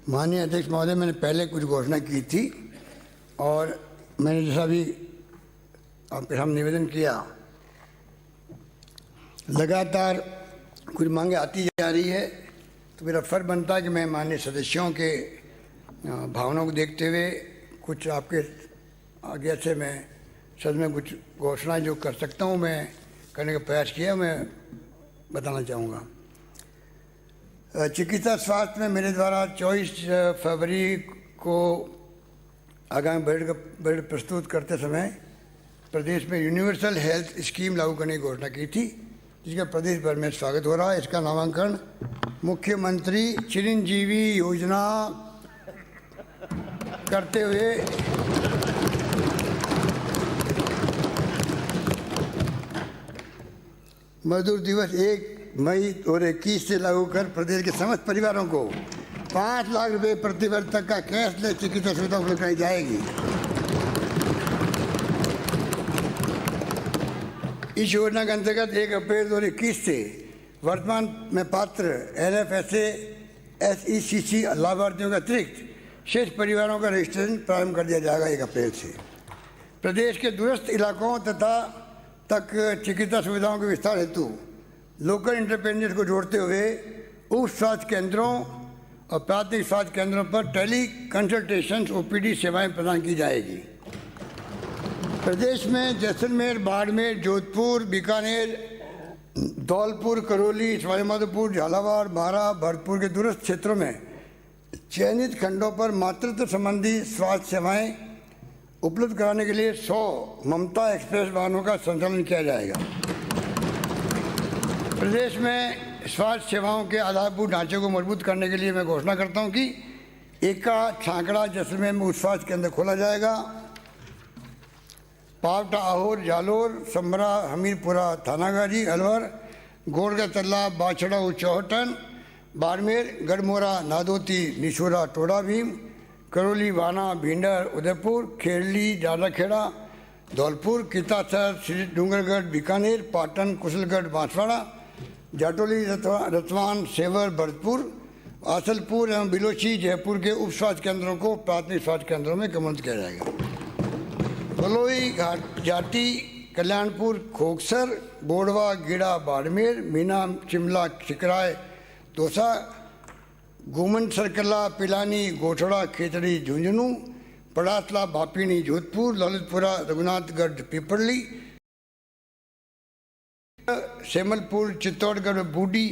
माननीय अध्यक्ष महोदय, मैंने पहले कुछ घोषणा की थी और मैंने जैसा भी आपके सामने निवेदन किया, लगातार कुछ मांगे आती जा रही है, तो मेरा फर्ज बनता है कि मैं माननीय सदस्यों के भावनाओं को देखते हुए कुछ आपके आगे से मैं सदन में कुछ घोषणाएं जो कर सकता हूं मैं करने का प्रयास किया, मैं बताना चाहूँगा। चिकित्सा स्वास्थ्य में मेरे द्वारा 24 फरवरी को आगामी बजट प्रस्तुत करते समय प्रदेश में यूनिवर्सल हेल्थ स्कीम लागू करने की घोषणा की थी, जिसका प्रदेश भर में स्वागत हो रहा है। इसका नामांकन मुख्यमंत्री चिरंजीवी योजना करते हुए मजदूर दिवस 1 मई 2021 से लागू कर प्रदेश के समस्त परिवारों को 5 लाख रुपए प्रति वर्ष तक का कैशलेस चिकित्सा सुविधा उपलब्ध कराई जाएगी। इस योजना के अंतर्गत 1 अप्रैल 2021 से वर्तमान में पात्र NFSA SECC लाभार्थियों के अतिरिक्त शेष परिवारों का रजिस्ट्रेशन प्रारंभ कर दिया जाएगा 1 अप्रैल से। प्रदेश के दूरस्थ इलाकों तक चिकित्सा सुविधाओं के विस्तार हेतु लोकल इंटरप्रेन्योर्स को जोड़ते हुए उप स्वास्थ्य केंद्रों और प्राथमिक स्वास्थ्य केंद्रों पर टेली कंसल्टेशन OPD सेवाएं प्रदान की जाएगी। प्रदेश में जैसलमेर, बाड़मेर, जोधपुर, बीकानेर, धौलपुर, करौली, सवाईमाधोपुर, झालावाड़, बारा, भरतपुर के दूरस्थ क्षेत्रों में चयनित खंडों पर मातृत्व संबंधी स्वास्थ्य सेवाएं उपलब्ध कराने के लिए 100 ममता एक्सप्रेस वाहनों का संचालन किया जाएगा। प्रदेश में स्वास्थ्य सेवाओं के आधारभूत ढांचे को मजबूत करने के लिए मैं घोषणा करता हूं कि एका, छांकड़ा, जैसलमेर में स्वास्थ्य केंद्र खोला जाएगा। पावटा, आहोर, जालोर, समरा, हमीरपुरा, थानागाजी, अलवर, गोड़गा, तल्ला, बाछड़ा, चौहटन, बाड़मेर, गढ़मोरा, नादोती, निशोरा, टोडा भीम, करौली, वाना, भिंडर, उदयपुर, खेरली, जादाखेड़ा, धौलपुर, कितासर, श्री डूंगरगढ़, बीकानेर, पाटन, कुशलगढ़, बांसवाड़ा, जाटोली, रतवान, सेवर, भरतपुर, आसलपुर एवं बिलोची, जयपुर के उप स्वास्थ्य केंद्रों को प्राथमिक स्वास्थ्य केंद्रों में कन्वर्ट किया जाएगा। बलोई, जाटी, कल्याणपुर, खोखसर, बोड़वा, गिड़ा, बाड़मेर, मीना, शिमला, चिकराय, दौसा, गोमन, सरकला, पिलानी, गोठड़ा, खेतड़ी, झुंझुनू, पड़ासला, भापीनी, जोधपुर, ललितपुरा, रघुनाथगढ़, पिपरली, सेमलपुर, चित्तौड़गढ़, बूडी,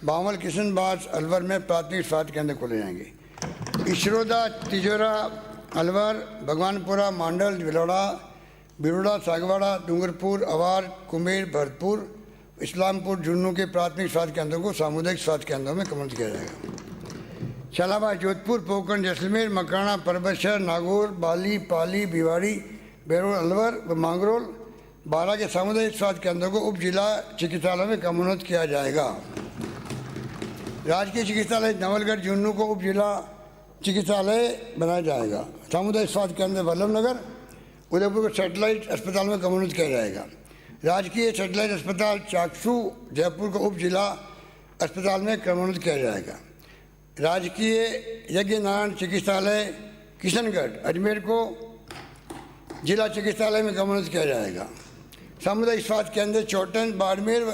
बावल, किशनबाज, अलवर में प्राथमिक स्वास्थ्य केंद्र खोले जाएंगे। इशरोदा, तिजोरा, अलवर, भगवानपुरा, मांडल, बिरोड़ा, सागवाड़ा, डूंगरपुर, अवार, कुमेर, भरतपुर, इस्लामपुर, झुन्नू के प्राथमिक स्वास्थ्य केंद्रों को सामुदायिक स्वास्थ्य केंद्रों में कन्वर्ट किया जाएगा। शालाबाद, जोधपुर, पोखरण, जैसलमेर, मकराना, परबतसर, नागौर, बाली, पाली, भिवाड़ी, बेरोल, अलवर व मांगरोल, बारा के सामुदायिक स्वास्थ्य केंद्रों को उप जिला चिकित्सालय में कन्वर्ट किया जाएगा। राजकीय चिकित्सालय नवलगढ़, झुन्नू को उप जिला चिकित्सालय बनाया जाएगा। सामुदायिक स्वास्थ्य केंद्र वल्लभनगर, उदयपुर को सैटेलाइट अस्पताल में कन्वर्ट किया जाएगा। राजकीय सैटेलाइट अस्पताल चाकसू, जयपुर को उप जिला अस्पताल में कन्वर्ट किया जाएगा। राजकीय यज्ञ नारायण चिकित्सालय किशनगढ़, अजमेर को जिला चिकित्सालय में कन्वर्ट किया जाएगा। सामुदायिक स्वास्थ्य केंद्र चौटन, बाड़मेर व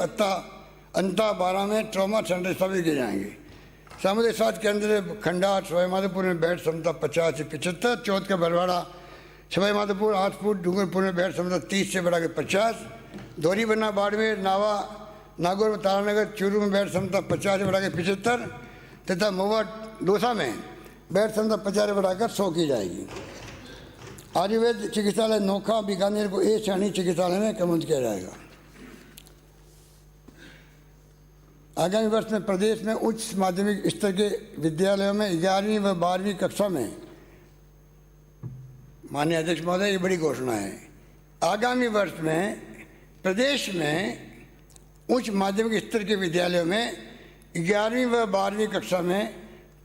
अंता, बारा में ट्रॉमा सेंटर स्थापित किए जाएंगे। सामुदायिक स्वास्थ्य केंद्र खंडार, सवाईमाधोपुर में बेड क्षमता 50 से 75, चौथ का बरवाड़ा, सवाईमाधोपुर, आठपुर, डूंगरपुर में बेड क्षमता 30 से बढ़ाकर 50, धोरीबन्ना, बाड़मेर, नावा, नागौर व तारानगर, चूरू में बेड क्षमता 50 से बढ़ाकर 75 तथा महुआ, दौसा में बेड क्षमता 50 से बढ़ाकर 100 की जाएगी। आयुर्वेद चिकित्सालय नोखा, बीकानेर को A श्रेणी चिकित्सालय में कन्वर्ट किया जाएगा। आगामी वर्ष में प्रदेश में उच्च माध्यमिक स्तर के विद्यालयों में 11वीं व 12वीं कक्षा में, माननीय अध्यक्ष महोदय, ये बड़ी घोषणा है, आगामी वर्ष में प्रदेश में उच्च माध्यमिक स्तर के विद्यालयों में 11वीं व 12वीं कक्षा में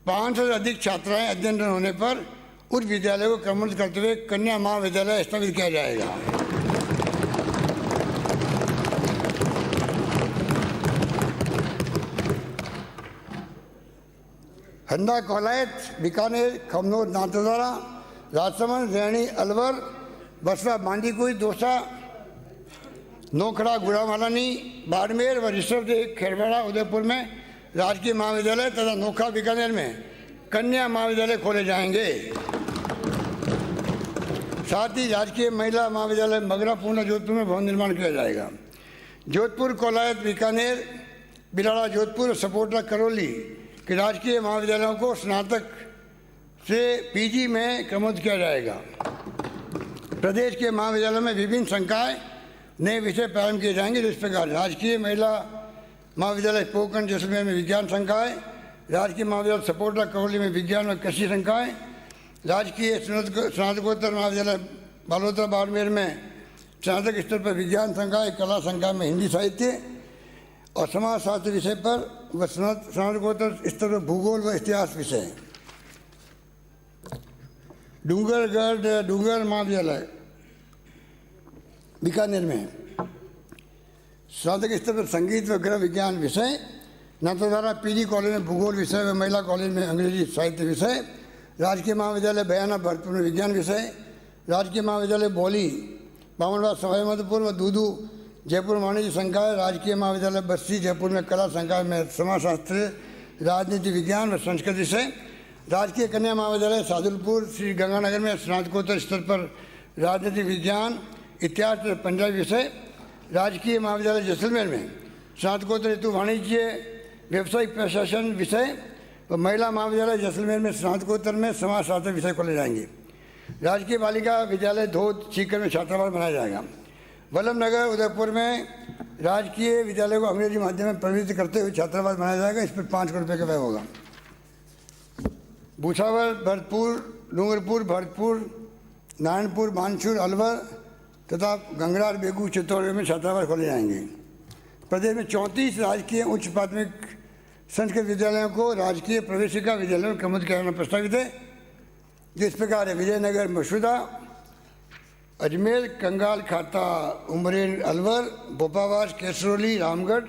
500 से अधिक छात्राएं अध्ययनरत होने पर उस विद्यालय को कन्वर्ट करते हुए कन्या महाविद्यालय स्थापित किया जाएगा। खंडा कौलायत बीकानेर खमनोर नाथद्वारा राजसमंद रैणी अलवर बसरा बांदीकुई दौसा नोखड़ा गुड़ामालानी बाड़मेर व ऋषभ खेरवाड़ा उदयपुर में राजकीय महाविद्यालय तथा नोखा बीकानेर में कन्या महाविद्यालय खोले जाएंगे। साथ ही राजकीय महिला महाविद्यालय मगरा पूर्णा जोधपुर में भवन निर्माण किया जाएगा। जोधपुर कौलायत बीकानेर बिलाड़ा जोधपुर और सपोटरा करौली के राजकीय महाविद्यालयों को स्नातक से पीजी में क्रमोन्नत किया जाएगा। प्रदेश के महाविद्यालयों में विभिन्न संकाय नए विषय प्रारंभ किए जाएंगे। जिस प्रकार राजकीय महिला महाविद्यालय पोखरण जैसलमेर में विज्ञान संकाय, राजकीय महाविद्यालय सपोटरा करौली में विज्ञान और कृषि संकाय, राजकीय स्नातकोत्तर महाविद्यालय बालोतरा बाड़मेर में स्नातक स्तर पर विज्ञान संकाय, कला संकाय में हिंदी साहित्य और समाजशास्त्र विषय पर व स्नातकोत्तर स्तर पर भूगोल व इतिहास विषय। डूंगर महाविद्यालय बीकानेर में स्नातक स्तर पर संगीत व गृह विज्ञान विषय, नाथद्वारा पीजी कॉलेज में भूगोल विषय व महिला कॉलेज में अंग्रेजी साहित्य विषय, राजकीय महाविद्यालय बयाना भरतपुर में विज्ञान विषय, राजकीय महाविद्यालय बौली बामनवास सवाईमाधोपुर व दूदू जयपुर वाणिज्य संकाय, राजकीय महाविद्यालय बस्ती जयपुर में कला संकाय में समाजशास्त्र, राजनीति विज्ञान व संस्कृत विषय, राजकीय कन्या महाविद्यालय सादुलपुर श्री गंगानगर में स्नातकोत्तर स्तर पर राजनीति विज्ञान इतिहास पंजाबी विषय, राजकीय महाविद्यालय जैसलमेर में स्नातकोत्तर हेतु वाणिज्य व्यावसायिक प्रशासन विषय व महिला महाविद्यालय जैसलमेर में स्नातकोत्तर में समाजशास्त्र विषय खोले जाएंगे। राजकीय बालिका विद्यालय धोद सीकर में छात्रावास बनाया जाएगा। वल्लभनगर उदयपुर में राजकीय विद्यालय को अंग्रेजी माध्यम में प्रवृत्त करते हुए छात्रावास बनाया जाएगा। इस पर 5 करोड़ रुपये का व्यय होगा। भूसावल भरतपुर डूंगरपुर भरतपुर नारायणपुर बानसूर अलवर तथा गंगरार बेगू चित्तौड़गढ़ में छात्रावास खोले जाएंगे। प्रदेश में 34 राजकीय उच्च प्राथमिक संस्कृत विद्यालयों को राजकीय प्रवेशिका विद्यालयों में क्रमोन्नत किया जाना प्रस्तावित है। जिस प्रकार है विजयनगर मसूदा अजमेर कंगाल खाता उमरेन अलवर बोपावास केसरोली रामगढ़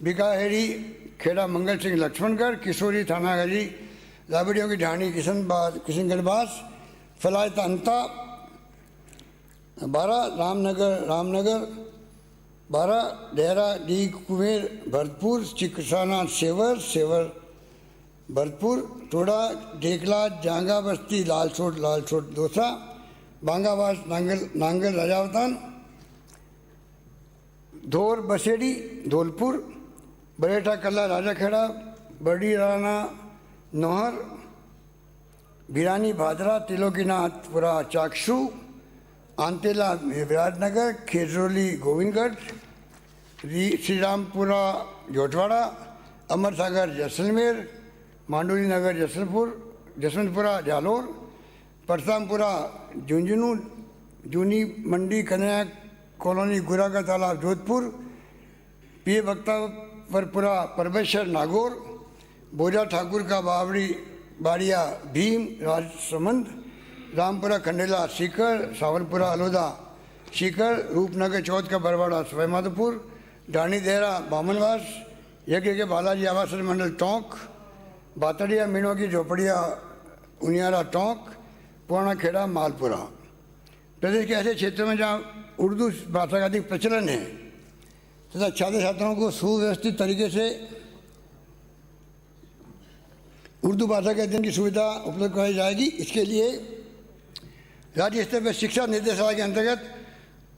बिकाहेड़ी खेड़ा मंगल सिंह लक्ष्मणगढ़ किशोरी थानागढ़ी राबड़ियों की ढाणी किशनगढ़बास फलायता अंता 12 रामनगर 12 डेहरा डी कुमेर भरतपुर चिकसाना सेवर भरतपुर टोडा ढेकला जांगा बस्ती लालसोट दोसा बांगावास नांगल राजावतान धोर बसेड़ी धौलपुर बरेठा कल्ला राजाखेड़ा बड़ी राना नोहर भिरानी भादरा तिलोकीनाथपुरा चाकसू आंतेला विराटनगर खेजरोली गोविंदगढ़ श्रीरामपुरा जोटवाड़ा अमरसागर जैसलमेर मांडोली नगर जसवंतपुरा जालोर परसामपुरा झुंझुनू जूनी मंडी कन्या कॉलोनी गुरा का तालाब जोधपुर पीए भक्तावरपुरा परमेश्वर नागौर बोजा ठाकुर का बाड़िया भीम राजसमंद रामपुरा खंडेला सीकर सावलपुरा अलोदा सीकर रूपनगर चौथ का बरवाड़ा सवाईमाधोपुर ढाणी देहरा बामनवास यज्ञ के बालाजी आवासन मंडल टोंक बातड़िया मीणों की झोपड़िया उनियारा टोंक पुराना खेड़ा मालपुरा। प्रदेश के ऐसे क्षेत्रों में जहाँ उर्दू भाषा का अधिक प्रचलन है तथा छात्र छात्राओं को सुव्यवस्थित तरीके से उर्दू भाषा के अध्ययन की सुविधा उपलब्ध कराई जाएगी। इसके लिए राज्य स्तर पर शिक्षा निर्देशालय के अंतर्गत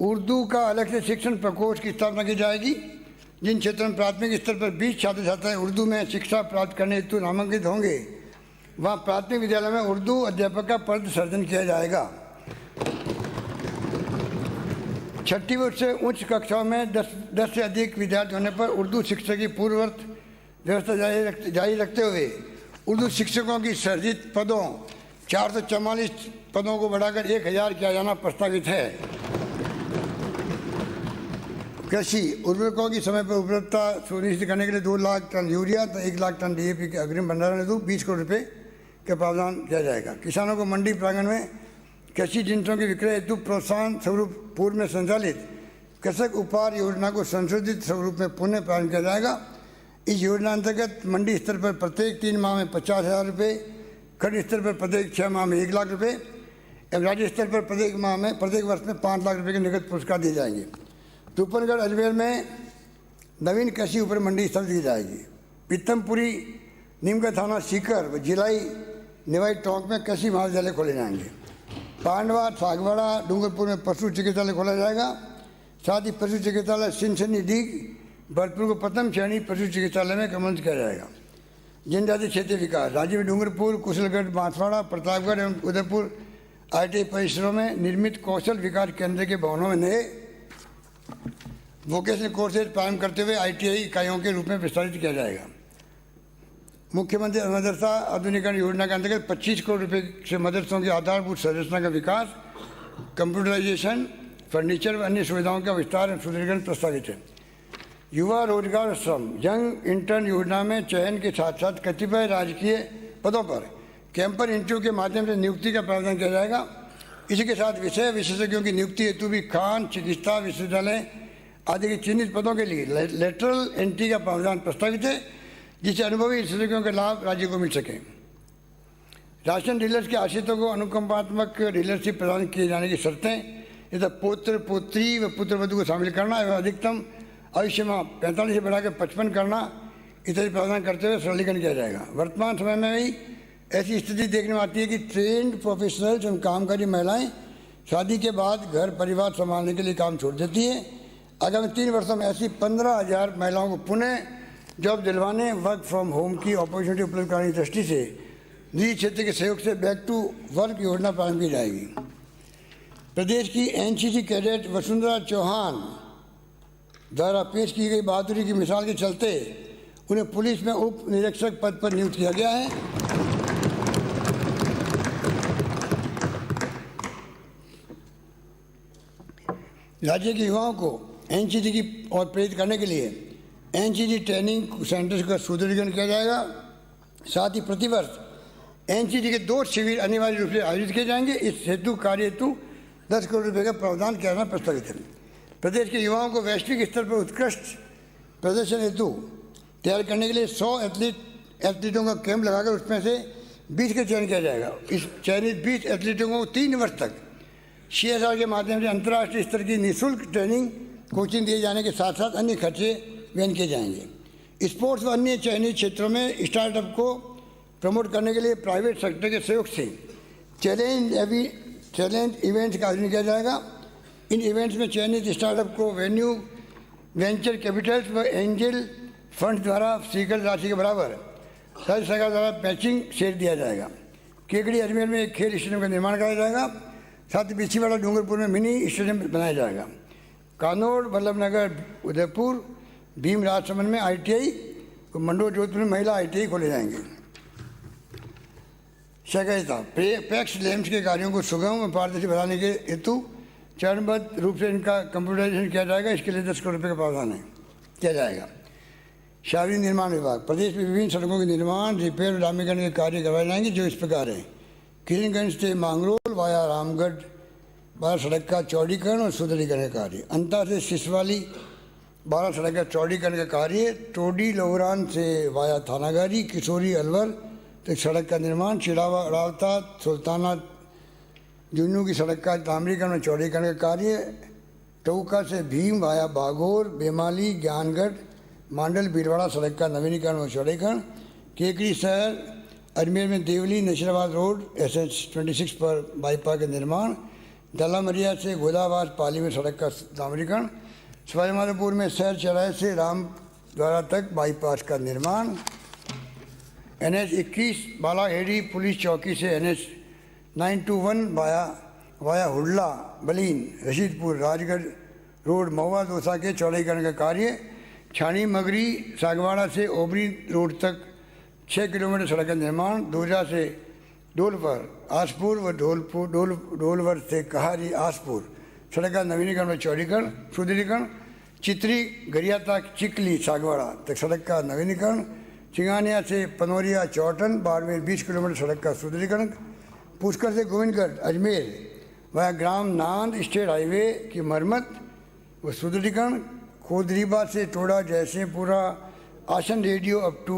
उर्दू का अलग से शिक्षण प्रकोष्ठ की स्थापना की जाएगी। जिन क्षेत्रों में प्राथमिक स्तर पर 20 छात्र छात्राएं उर्दू में शिक्षा प्राप्त करने हेतु नामांकित होंगे वहाँ प्राथमिक विद्यालय में उर्दू अध्यापक का पद सृजन किया जाएगा। 6वीं से उच्च कक्षाओं में 10 से अधिक विद्यार्थी होने पर उर्दू शिक्षा की पूर्ववर्त व्यवस्था जारी रखते हुए उर्दू शिक्षकों की सृजित पदों 444 पदों को बढ़ाकर 1000 किया जाना प्रस्तावित है। कृषि उर्वरकों की समय पर उपलब्धता सुनिश्चित करने के लिए 2 लाख टन यूरिया तो 1 लाख टन DAP के अग्रिम भंडारण हेतु 20 करोड़ रुपये का प्रावधान किया जाएगा। किसानों को मंडी प्रांगण में कृषि जिन्सों के विक्रय हेतु प्रोत्साहन स्वरूप पूर्व में संचालित कृषक उपहार योजना को संशोधित स्वरूप में पुनः प्रारंभ किया जाएगा। इस योजना अंतर्गत मंडी स्तर पर प्रत्येक 3 माह में 50,000 रुपये, खंड स्तर पर प्रत्येक 6 माह में 1 लाख रुपये एवं राज्य स्तर पर प्रत्येक वर्ष में 5 लाख रुपये के नगद पुरस्कार दिए जाएंगे। तूफानगढ़ अजमेर में नवीन कृषि उपज मंडी स्थापित की जाएगी। पीतमपुरी, नीमका थाना सीकर व जिलाई निवाई टोंक में कृषि महाविद्यालय खोले जाएंगे। पांडवा, सागवाड़ा, डूंगरपुर में पशु चिकित्सालय खोला जाएगा। साथ ही पशु चिकित्सालय सिंसनी डीग, भरतपुर को प्रथम श्रेणी पशु चिकित्सालय में क्रमबद्ध किया जाएगा। जनजातीय क्षेत्रीय विकास राज्य में डूंगरपुर, कुशलगढ़, बांसवाड़ा, प्रतापगढ़ एवं उदयपुर ITI परिसरों में निर्मित कौशल विकास केंद्र के भवनों में नए वोकेशनल कोर्सेज प्रारंभ करते हुए ITI इकाइयों के रूप में विस्तारित किया जाएगा। मुख्यमंत्री मदरसा आधुनिकीकरण योजना के अंतर्गत 25 करोड़ रुपये से मदरसों की आधारभूत संरचना का विकास, कंप्यूटराइजेशन, फर्नीचर व अन्य सुविधाओं का विस्तार एवं सुदृढ़ीकरण प्रस्तावित है। युवा रोजगार श्रम यंग इंटर्न योजना में चयन के साथ साथ कतिपय राजकीय पदों पर कैंपर इंटरव्यू के माध्यम से नियुक्ति का प्रावधान किया जाएगा। इसी के साथ विषय विशेषज्ञों की नियुक्ति हेतु भी खान, चिकित्सा विश्वविद्यालय आदि के चिन्हित पदों के लिए लेटरल एंट्री का प्रावधान प्रस्तावित है, जिससे अनुभवी विशेषज्ञों के लाभ राज्य को मिल सके। राशन डीलर्स के आश्रितों को अनुकंपात्मक डीलरशिप प्रदान किए जाने की शर्तें यथा पौत्र, पौत्री व पुत्रवधू को शामिल करना एवं अधिकतम आयुष्मा 45 से बढ़ाकर 55 करना इत्यादि प्रावधान करते हुए सरलीकरण किया जाएगा। वर्तमान समय में भी ऐसी स्थिति देखने में आती है कि ट्रेंड प्रोफेशनल्स एवं कामकाजी महिलाएं शादी के बाद घर परिवार संभालने के लिए काम छोड़ देती है। आगामी 3 वर्षों में ऐसी 15,000 महिलाओं को पुनः जॉब दिलवाने, वर्क फ्रॉम होम की अपॉर्चुनिटी उपलब्ध कराने की दृष्टि से निजी क्षेत्र के सहयोग से बैक टू वर्क योजना प्रारंभ की जाएगी। प्रदेश की NCC कैडेट वसुंधरा चौहान द्वारा पेश की गई बहादुरी की मिसाल के चलते उन्हें पुलिस में उप निरीक्षक पद पर नियुक्त किया गया है। राज्य के युवाओं को NCC की ओर प्रेरित करने के लिए NCC ट्रेनिंग सेंटर्स का सुदृढ़ीकरण किया जाएगा। साथ ही प्रतिवर्ष NCC के 2 शिविर अनिवार्य रूप से आयोजित किए जाएंगे। इस हेतु कार्य हेतु 10 करोड़ रुपये का प्रावधान किया जाना प्रस्तावित है। प्रदेश के युवाओं को वैश्विक स्तर पर उत्कृष्ट प्रदर्शन हेतु तैयार करने के लिए 100 एथलीटों का कैंप लगाकर उसमें से 20 का चयन किया जाएगा। इस चयनित 20 एथलीटों को 3 वर्ष तक CSR के माध्यम से अंतर्राष्ट्रीय स्तर की निःशुल्क ट्रेनिंग कोचिंग दिए जाने के साथ साथ अन्य खर्चे वहन किए जाएंगे। स्पोर्ट्स व अन्य चयनित क्षेत्रों में स्टार्टअप को प्रमोट करने के लिए प्राइवेट सेक्टर के सहयोग से चैलेंज इवेंट्स का आयोजन किया जाएगा। इन इवेंट्स में चयनित स्टार्टअप को वेंचर कैपिटल्स व एंजल फंड द्वारा स्वीकृत राशि के बराबर राज्य सरकार द्वारा मैचिंग शेयर दिया जाएगा। केकड़ी अजमेर में एक खेल स्टेडियम का निर्माण कराया जाएगा। साथ ही बिछीवाड़ा डूंगरपुर में मिनी स्टेडियम बनाया जाएगा। कानौड़, वल्लभनगर, उदयपुर, भीम राजसमंद में ITI, मंडोर, जोधपुर में महिला ITI खोले जाएंगे। सहकारिता पैक्स लेम्स के कार्यों को सुगम और पारदर्शी बनाने के हेतु चरणबद्ध रूप से इनका कंप्यूटराइजेशन किया जाएगा। इसके लिए 10 करोड़ रुपये का प्रावधान किया जाएगा। शहरी निर्माण विभाग प्रदेश में विभिन्न सड़कों के निर्माण, रिपेयर और डामरीकरण के कार्य करवाए जाएंगे, जो इस प्रकार हैं। किरणगंज से मांगरोल वाया रामगढ़ 12 सड़क का चौड़ीकरण और सुदृढ़ीकरण का कार्य। अंता से सिसवाली 12 सड़क का चौड़ीकरण का कार्य। टोडी लोहरान से वाया थानागारी किशोरी अलवर तक सड़क का निर्माण। चिड़ावा रावता सुल्ताना जुन्नू की सड़क का डामरीकरण और चौड़ीकरण का कार्य। टोका से भीम वाया बागोर बेमाली ज्ञानगढ़ मांडल बीरवाड़ा सड़क का नवीनीकरण और चौड़ीकरण। केकड़ी शहर अजमेर में देवली नशीराबाद रोड SH26 पर बाईपास का निर्माण। दलामरिया से गोदाबाद पाली में सड़क का डामरीकरण। सवाईमाधोपुर में शहर चौराहे से राम द्वारा तक बाईपास का निर्माण। NH21 बालाहेड़ी पुलिस चौकी से NH921 via Hudla Balin Rashidpur Rajgarh road Mahua Dausa के चौड़ीकरण का कार्य। छानी मगरी सागवाड़ा से ओबरी रोड तक 6 किलोमीटर सड़क का निर्माण। दूजा से डोलवर आसपुर व डोलवर से कहारी आसपुर सड़क का नवीनीकरण और चौड़ीकरण सुदृढ़ीकरण। चित्री गरियाता चिकली सागवाड़ा तक सड़क का नवीनीकरण। चिंगानिया से पनोरिया चौटन बाड़मेर 20 किलोमीटर सड़क का सुदृढ़ीकरण। पुष्कर से गोविंदगढ़ अजमेर वह ग्राम नांद स्टेट हाईवे की मरम्मत व सुदृढ़ीकरण। खोदरीबा से टोड़ा जयसिंहपुरा आसन रेडियो अप टू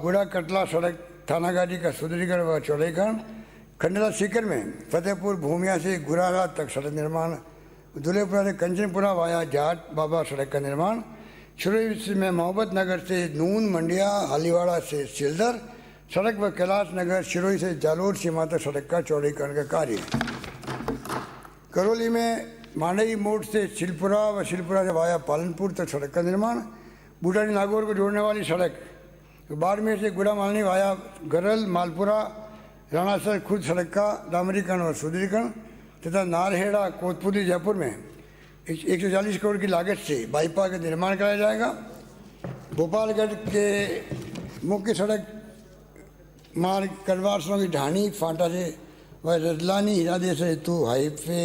गुड़ा कटला सड़क थानागाजी का सुदृढ़ीकरण व चौड़ीकरण। खंडला सीकर में फतेहपुर भूमिया से गुरारा तक सड़क निर्माण। दुलेपुरा से कंचनपुरा वाया जाट बाबा सड़क का निर्माण। शुरू में मोहब्बत नगर से नून मंडिया हालीवाड़ा से सिलदर सड़क व कैलाश नगर शिरोई से जालोर सीमा तक सड़क का चौड़ीकरण का कार्य। करौली में मांडई मोड़ से शिलपुरा व शिलपुरा से वाया पालनपुर तक सड़क का निर्माण। बूटानी नागौर को जोड़ने वाली सड़क। बाड़मेर से गुड़ा मालनी वाया गरल मालपुरा राणासर खुद सड़क का डामरीकरण और सुदृढ़ीकरण तथा नारहेड़ा कोतपुरी जयपुर में 140 करोड़ की लागत से बाईपास का निर्माण कराया जाएगा। भोपालगढ़ के मुख्य सड़क मार्ग कड़वारसों की ढाणी फांटा से व रजलानी हिरादे से हेतु हाईवे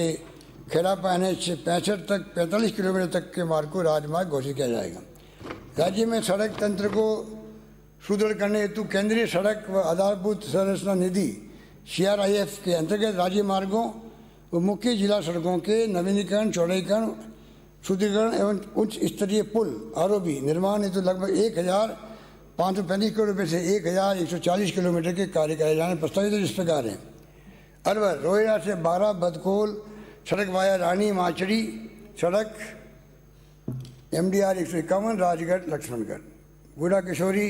खेड़ा पैने से 65 तक 45 किलोमीटर तक के मार्ग को राजमार्ग घोषित किया जाएगा। राज्य में सड़क तंत्र को सुदृढ़ करने हेतु केंद्रीय सड़क व आधारभूत संरचना निधि CRIF के अंतर्गत राज्य मार्गों व मुख्य जिला सड़कों के नवीनीकरण चौड़ीकरण सुदृढ़ीकरण एवं उच्च स्तरीय पुल ROB निर्माण हेतु लगभग 1,535 करोड़ रुपये से 1,140 किलोमीटर के कार्य कराए जाने प्रस्तावित इस प्रकार हैं। अलवर रोहिड़ा से 12 बदकोल सड़क वाया रानी माचड़ी सड़क MDR 151 राजगढ़ लक्ष्मणगढ़। गुड़ा किशोरी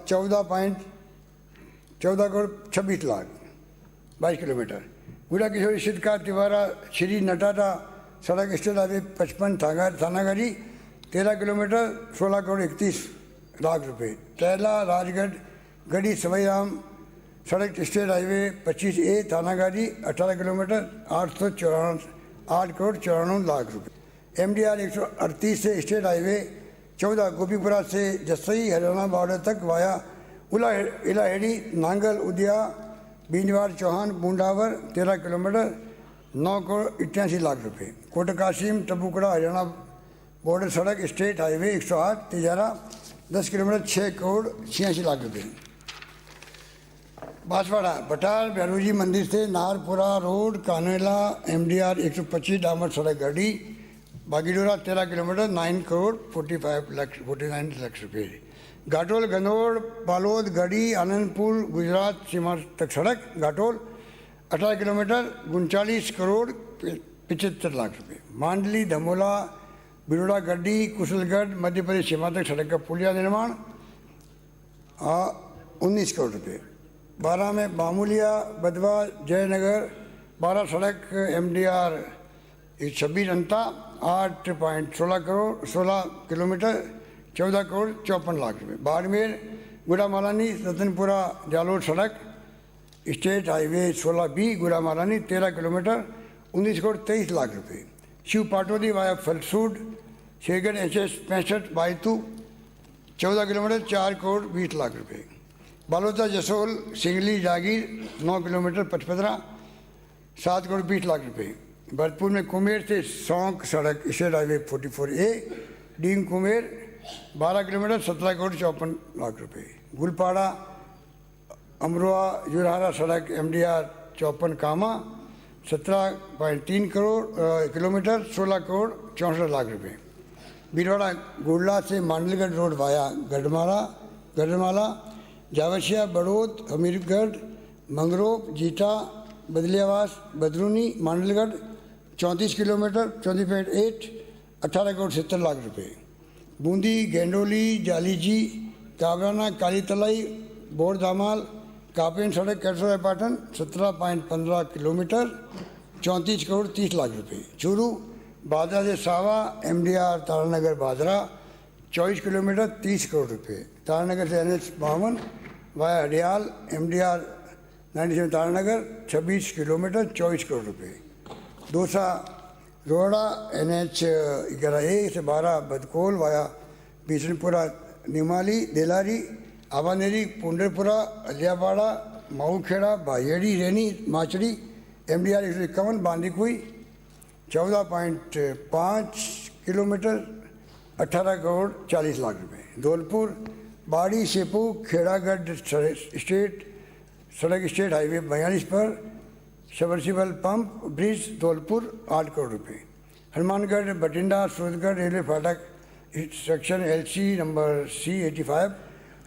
14 करोड़ 26 लाख 22 किलोमीटर। गुड़ा किशोरी सिद्धका तिवारा श्री नटाटा सड़क state highway 55 Thanagazi 13 kilometre 16 crore 31 lakh रुपए। टहला राजगढ़ गढ़ी सवाईराम सड़क state highway 25A Thanagazi 18 kilometre 8 crore 94 lakh रुपए। MDR 138 से स्टेट हाईवे 14 गोपीपुरा से जसई हरियाणा बॉर्डर तक वाया इलाहेड़ी नांगल उदिया बींजवाड़ चौहान बूंडावर 13 किलोमीटर 9 करोड़ 88 लाख रुपए। कोटकाशीम टबुकड़ा हरियाणा बॉर्डर सड़क state highway 108 Tijara 10 kilometre 6 crore 86 lakh रुपए। बांसवाड़ा बटार भैरूजी मंदिर से नारपुरा रोड कानेला MDR 125 डामर सड़क गढ़ी बागीडोरा 13 किलोमीटर 9 करोड़ 49 लाख रुपये। घाटोल गंदौड़ बालोद गढ़ी आनंदपुर गुजरात सीमा तक सड़क घाटोल 18 किलोमीटर 39 करोड़ 75 लाख रुपये। मांडली धमोला बिरोड़ा गड्डी कुशलगढ़ मध्य प्रदेश सीमा तक सड़क का पुलिया निर्माण 19 करोड़ रुपये। 12 में बामुलिया बदवा जयनगर 12 सड़क MDR 26 अंता 8.16 किलोमीटर 14 करोड़ 54 लाख रुपये। बाड़मेर गुड़ा मालानी रतनपुरा जालोर सड़क स्टेट हाईवे 16B गुड़ा मालानी 13 किलोमीटर 19 करोड़ 23 लाख रुपये। Shiv Patodi via Phalsund Shergarh HS 65 Baytu 14 kilometre 4 crore 20 lakh रुपये। बालोदा जसोल सिंगली जागीर 9 किलोमीटर 55 7 करोड़ 20 लाख रुपये। भरतपुर में कुमेर से सौंक सड़क state highway 44A Deeg Kumher 12 kilometre 17 crore 54 lakh रुपये। गुलपाड़ा अमरोहा जुरहारा सड़क MDR 54 कामा 17.3 किलोमीटर 16 करोड़ 64 लाख रुपये। बीरवाड़ा गुड़ला से Mandalgarh road via गढ़माला जावसिया Barod Hamirgarh Mangrop zeta बदलियावास बदरूनी Mandalgarh 34 kilometre 34.8 18 crore 70 lakh रुपये। बूंदी गेंडोली जालीजी काबराना काली तलाई बोरधामाल कापेन सड़क कैसरा पाटन 17.15 किलोमीटर 34 करोड़ 30 लाख रुपये। चूरू बादरा से सावा MDR तारानगर बादरा 24 किलोमीटर 30 करोड़ रुपये। तारानगर से NH 52 via Hadiyal MDR 97 Taranagar 26 kilometre 24 crore रुपये। दोसा रोहड़ा NH 11A से 12 Badkol via Bishanpura Nimali Delari Abaneri Pundarpura Aliyapada Maukheda Bhaiyadi Reni Machadi MDR 151 Bandikui 14.5 kilometre 18 crore 40 lakh रुपये। धौलपुर बाड़ी सेपू खेड़ागढ़ सड़क स्टेट हाईवे 42 पर सबर्सिबल पंप ब्रिज धौलपुर 8 करोड़ रुपये। हनुमानगढ़ बठिंडा सूरतगढ़ रेलवे फाटक section LC number C85,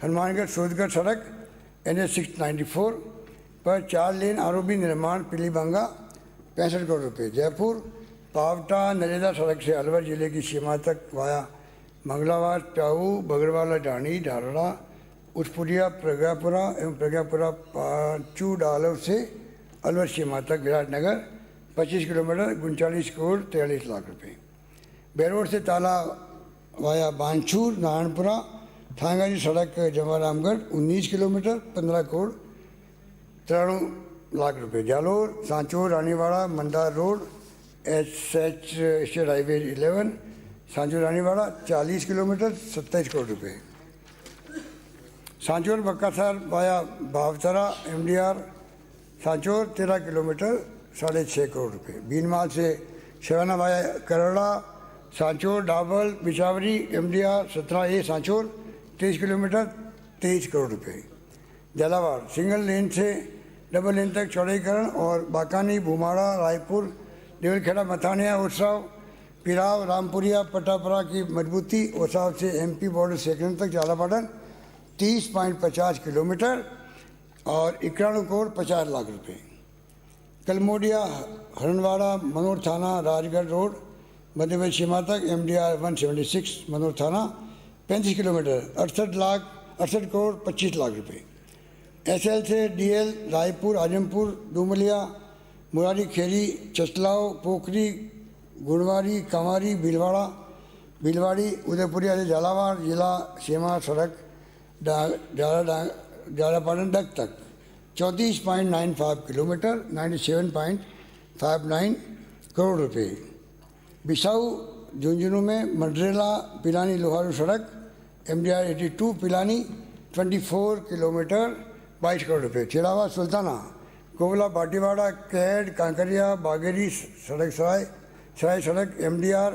Hanumangarh Suratgarh सड़क NH 694 पर 4 लेन ROB निर्माण पीलीभंगा 65 करोड़ रुपये। जयपुर पावटा नरेला सड़क से अलवर जिले की सीमा तक वाया मंगलावार प्याऊ बगड़वाला डाणी ढालड़ा उछपुरिया प्रज्ञापुरा एवं प्रज्ञापुरा पांचू डालव से अलवर सीमा तक विराटनगर 25 किलोमीटर 39 करोड़ 43 लाख रुपये। बेरोड से ताला वाया बांछूर नारायणपुरा थांगाजी सड़क जमारामगढ़ 19 किलोमीटर 15 करोड़ 93 लाख रुपये। Jalore Sanchore Raniwada Mandar road SH state highway 11 Sanchore Raniwada 40 kilometre 27 crore रुपये। Sanchore Bakkasar via Bhavtara MDR Sanchore 13 kilometre 6.5 crore रुपये। बीनमाल से Sharana via Karoda Sanchore Dabal Bichawari MDR 17A Sanchore 23 kilometre 23 crore रुपये। झालावाड़ सिंगल लेन से डबल लेन तक चौड़ीकरण और बाकानी भूमाड़ा रायपुर देवलखेड़ा मथानिया उत्सव पिराव रामपुरिया पटापरा की मजबूती उत्सव से MP बॉर्डर सेक्शन तक झालावाड़ 30.50 किलोमीटर और 91 करोड़ 50 लाख रुपये। कलमोडिया हरनवाड़ा मनोर थाना राजगढ़ रोड मध्य प्रदेश सीमा तक MDR 176 मनोर थाना 35 किलोमीटर 68 करोड़ 25 लाख रुपये। SL से DL रायपुर आजमपुर डुमलिया मुरारी खेरी चचलाव पोखरी गुणवारी कांवारी भीलवाड़ी उदयपुरिया से झालावाड़ जिला सीमा सड़क झालापाड़न डग तक 34.95 किलोमीटर 97.59 करोड़ रुपये। बिसाऊ झुंझुनू में मंडरेला पिलानी लोहारू सड़क MDR 82 पिलानी 24 किलोमीटर 22 करोड़ रुपये। चिड़ावा सुल्ताना कोवला बाटीवाड़ा कैड कांकरिया बागेरी सड़क सराय सड़क MDR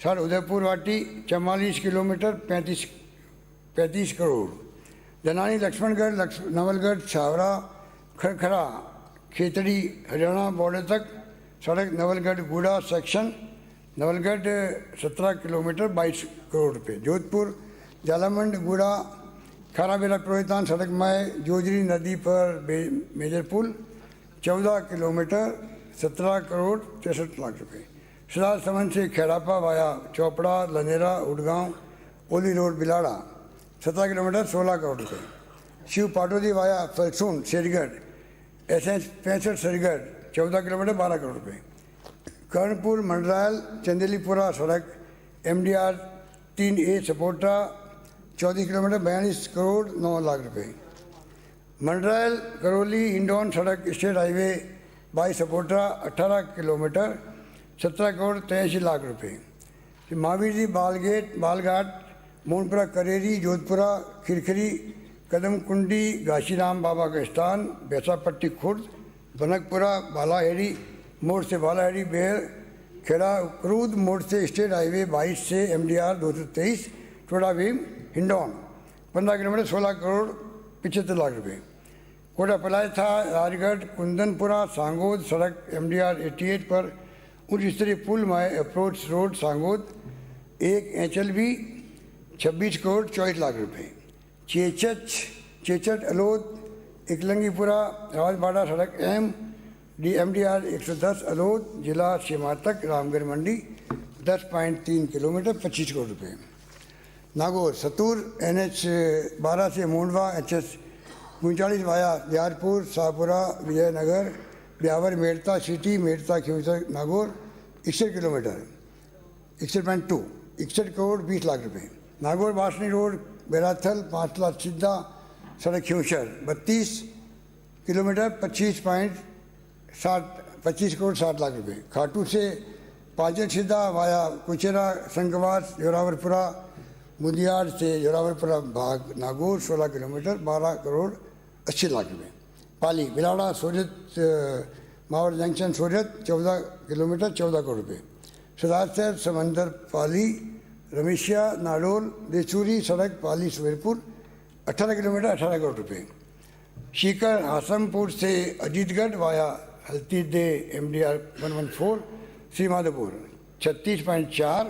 सर उदयपुर वाटी 44 किलोमीटर 35 करोड़। जनानी लक्ष्मणगढ़ नवलगढ़ छावरा खरखरा खेतड़ी हरियाणा बॉर्डर तक सड़क नवलगढ़ गूड़ा सेक्शन नवलगढ़ 17 किलोमीटर 22 करोड़ रुपये। जोधपुर जालामंड गूड़ा खाराबेला प्रोहितान सड़क माए जोजरी नदी पर मेजर पुल 14 किलोमीटर 17 करोड़ 63 लाख रुपये। सिराज समन से Khedapa via Chopda Lanera Udgaon Oli road Bilada 17 kilometre 16 crore रुपये। Shiv Patodi via Phalsun Shergarh SH 65 Shergarh 14 kilometre 12 crore रुपये। कर्णपुर मंडरायल चंदेलीपुरा सड़क MDR 3A Sapota 14 kilometre 42 crore 9 lakh रुपये। मंडरायल करौली इंडौन सड़क state highway 22 Sapota 18 kilometre 17 crore 83 lakh रुपये। महावीर जी बालघाट मोनपुरा करेरी जोधपुरा खिरखरी कदमकुंडी घाशीराम बाबा का स्थान बैसापट्टी खुर्द बनकपुरा बालाहेड़ी मोड़ से बालाहेड़ी बेर खेड़ा क्रूद मोड़ से स्टेट हाईवे 22 से MDR 223 टोडा भीम हिंडौन 15 किलोमीटर 16 करोड़ 75 लाख रुपये। कोटा पलाय था राजगढ़ कुंदनपुरा सांगोद सड़क MDR 88 पर उच्च स्तरीय पुल माए approach road Sangod 1 HLB 26 crore 24 lakh रुपये। चेचट अलोद इकलंगीपुरा राजबाड़ा सड़क MDR 110 अलोद जिला सीमा तक रामगढ़ मंडी 10.3 किलोमीटर 25 करोड़ रुपये। नागौर सतूर NH 12 से Mundwa HS 39 via Biharpur Shahpura Vijaynagar Beawar Merta city Merta Khinvsar Nagaur 61 kilometre 61 crore 20 lakh रुपये। नागौर बासनी रोड बेराथल 5 लाख सीधा सड़क खिवसर 32 किलोमीटर 25 करोड़ 60 लाख रुपये। खाटू से पाजल सीधा वाया कुचेरा संगवास जोरावरपुरा मुंदियार से जोरावरपुरा भाग नागौर 16 किलोमीटर 12 करोड़ 80 लाख रुपये। पाली बिलाड़ा सूरत मावर जंक्शन सूरत 14 किलोमीटर 14 करोड़ रुपये। सदासर समंदर पाली रमेशिया नाडोल देचूरी सड़क पाली सुवेरपुर 18 किलोमीटर 18 करोड़ रुपये। शीकर हासमपुर से अजीतगढ़ वाया हल्ती दे MDR 114 श्रीमाधोपुर 36.4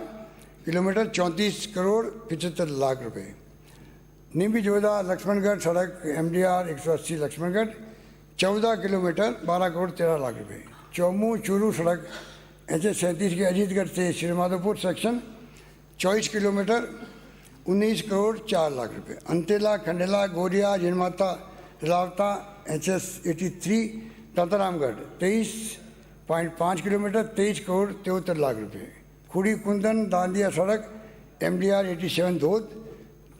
किलोमीटर 34 करोड़ 75 लाख रुपए। निम्बी जोधा लक्ष्मणगढ़ सड़क MDR 180 लक्ष्मणगढ़ 14 किलोमीटर 12 करोड़ 13 लाख रुपए। चौमू चूरू सड़क HS 37 के अजीतगढ़ से श्रीमाधोपुर सेक्शन 24 किलोमीटर 19 करोड़ 4 लाख रुपए। अंतेला खंडेला गोरिया जिनमाता रावता HS 83 तंतरामगढ़ 23.5 किलोमीटर 23 करोड़ 73 लाख रुपए। खुड़ी कुंदन दांदिया सड़क MDR 87 धोद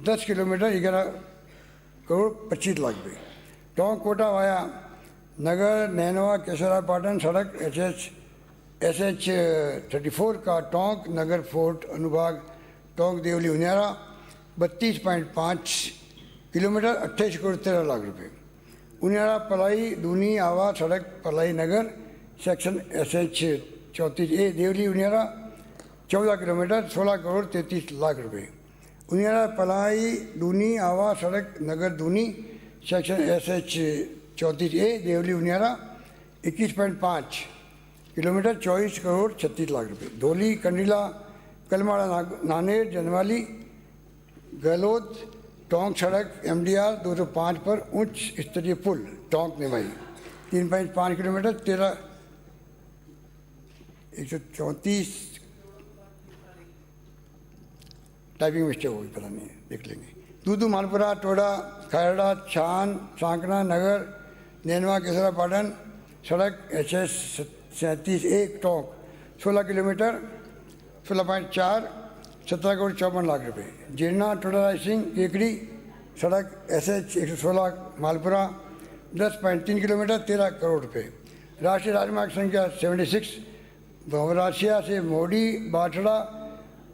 10 किलोमीटर 11 करोड़ 25 लाख रुपए। टोंक कोटा वाया नगर नैनवा केसरा पाटन सड़क SH 34 का टोंक नगर फोर्ट अनुभाग टोंक देवली उनियारा 32.5 किलोमीटर 28 करोड़ 13 लाख रुपए। उनियारा पलाई दूनी आवा सड़क Palai Nagar section SH 34A Deoli Uniara 14 kilometre 16 crore 33 lakh रुपए। उनियारा पलाई दूनी आवा सड़क Nagar Duni section SH 34A Deoli Uniara 21.5 kilometre 24 crore 36 lakh रुपए। धोली कंडीला कलमाड़ा नानेर जनवाली गहलोत टोंक सड़क MDR 205 पर उच्च स्तरीय पुल Tonk Niwai 3.5 kilometre 134 typing mistake होगी पता नहीं देख लेंगे। दूदू मालपुरा टोडा खैरड़ा छान सांकना नगर नैनवा केसरा पाटन सड़क HS 37A Tonk 16 kilometre 16.4 17 crore 54 lakh रुपए। जीरना टोडा रायसिंह केकड़ी सड़क SH 116 मालपुरा 10.3 किलोमीटर 13 करोड़ रुपए। राष्ट्रीय राजमार्ग संख्या 76 भवरासिया से मोडी बाठड़ा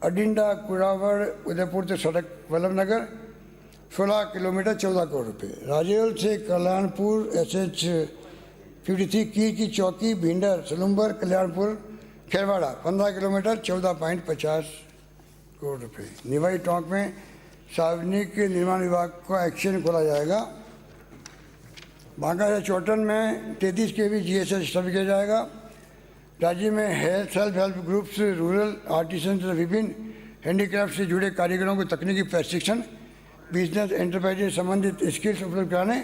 अडिंडा कुड़ावड़ उदयपुर से सड़क वल्लभनगर 16 किलोमीटर 14 करोड़ रुपए। राजेल से कल्याणपुर SH 53 कीर की चौकी भिंडर सलुम्बर कल्याणपुर खेरवाड़ा 15 किलोमीटर 14.50 करोड़ रुपए। निवाई टोंक में सार्वजनिक निर्माण विभाग का एक्शन खोला जाएगा। बांका से चौटन में 33 kV GSS स्थापित किया जाएगा। राज्य में self help groups rural artisan तथा विभिन्न हैंडीक्राफ्ट से जुड़े कारीगरों को तकनीकी प्रशिक्षण बिजनेस एंटरप्राइज से संबंधित स्किल्स उपलब्ध कराने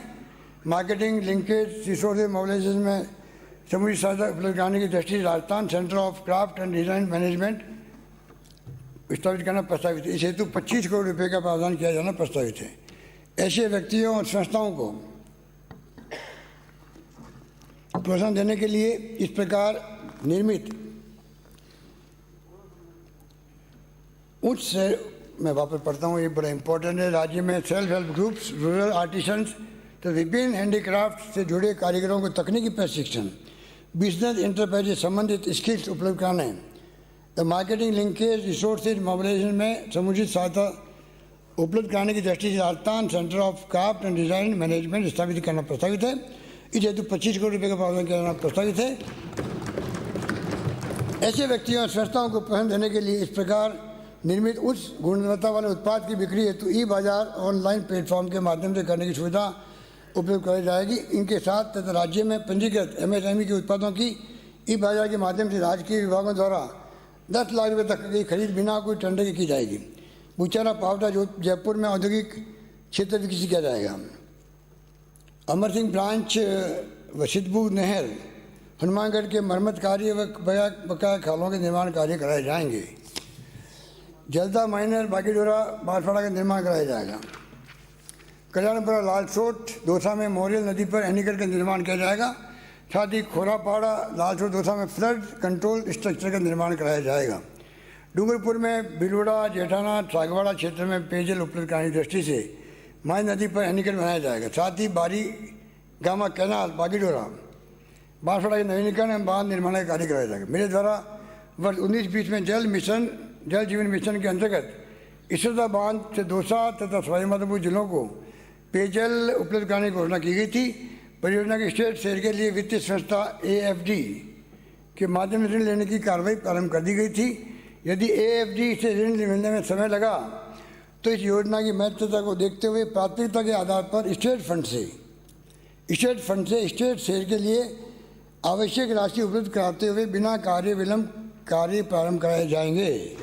मार्केटिंग लिंकेज रिसोर्स मोबिलाइजेशन में समूची सहायता उपलब्ध कराने की दृष्टि से Rajasthan centre of craft and design management स्थापित करना प्रस्तावित है। इस हेतु 25 करोड़ रुपए का प्रावधान किया जाना प्रस्तावित है। ऐसे व्यक्तियों और संस्थाओं को प्रोत्साहन देने के लिए इस प्रकार निर्मित उच्च से मैं वापस पढ़ता हूँ, ये बड़ा इंपॉर्टेंट है। राज्य में self help groups rural artisans तो विभिन्न हैंडीक्राफ्ट से जुड़े कारीगरों को तकनीकी प्रशिक्षण बिजनेस एंटरप्राइज से संबंधित स्किल्स उपलब्ध कराने मार्केटिंग लिंकेज रिसोर्सेज मोबिलाइजेशन में समुचित सहायता उपलब्ध कराने की दृष्टि से Rajasthan centre of craft and design management स्थापित करना प्रस्तावित है। इस हेतु 25 करोड़ रुपये का प्रावधान किया जाना प्रस्तावित है। ऐसे व्यक्तियों और संस्थाओं को प्रोत्साहन देने के लिए इस प्रकार निर्मित उच्च गुणवत्ता वाले उत्पाद की बिक्री हेतु ई-बाजार ऑनलाइन प्लेटफॉर्म के माध्यम से करने की सुविधा उपलब्ध कराई जाएगी। इनके साथ तथा राज्य में पंजीकृत MSME के उत्पादों की ई-बाजार के माध्यम से राजकीय विभागों द्वारा 10 लाख रुपये तक की खरीद बिना कोई टेंडर की जाएगी। बुचारा पावटा जयपुर में औद्योगिक क्षेत्र विकसित किया जाएगा। अमर सिंह ब्रांच वशिदपुर नहर हनुमानगढ़ के मरम्मत कार्य व बकाया खालों के निर्माण कार्य कराए जाएंगे। जलदा माइनर बागीडोरा बांसवाड़ा का निर्माण कराया जाएगा। कल्याणपुरा लालसोट दौसा में मोरियल नदी पर एनीकट का निर्माण किया जाएगा। साथ ही खोरापाड़ा लालसोट दौसा में फ्लड कंट्रोल स्ट्रक्चर का निर्माण कराया जाएगा। डूंगरपुर में बिलवड़ा जेठाना सागवाड़ा क्षेत्र में पेयजल उपलब्ध कराने की दृष्टि से माई नदी पर एनीकट बनाया जाएगा। साथ ही बारी गामा कैनाल बागीडोरा बांसवाड़ा के नवीनीकरण एवं बांध निर्माण का कार्य कराया जाएगा। मेरे द्वारा वर्ष 19-20 में जल जीवन मिशन के अंतर्गत इसरदा बांध से दौसा तथा सवाईमाधोपुर जिलों को पेयजल उपलब्ध कराने की घोषणा की गई थी। परियोजना के स्टेट शेयर के लिए वित्तीय संस्था AFD के माध्यम से ऋण लेने की कार्रवाई प्रारंभ कर दी गई थी। यदि AFD से ऋण मिलने में समय लगा तो इस योजना की महत्वता को देखते हुए प्राथमिकता के आधार पर स्टेट फंड से स्टेट शेयर के लिए आवश्यक राशि उपलब्ध कराते हुए बिना कार्य विलंब कार्य प्रारंभ कराए जाएंगे।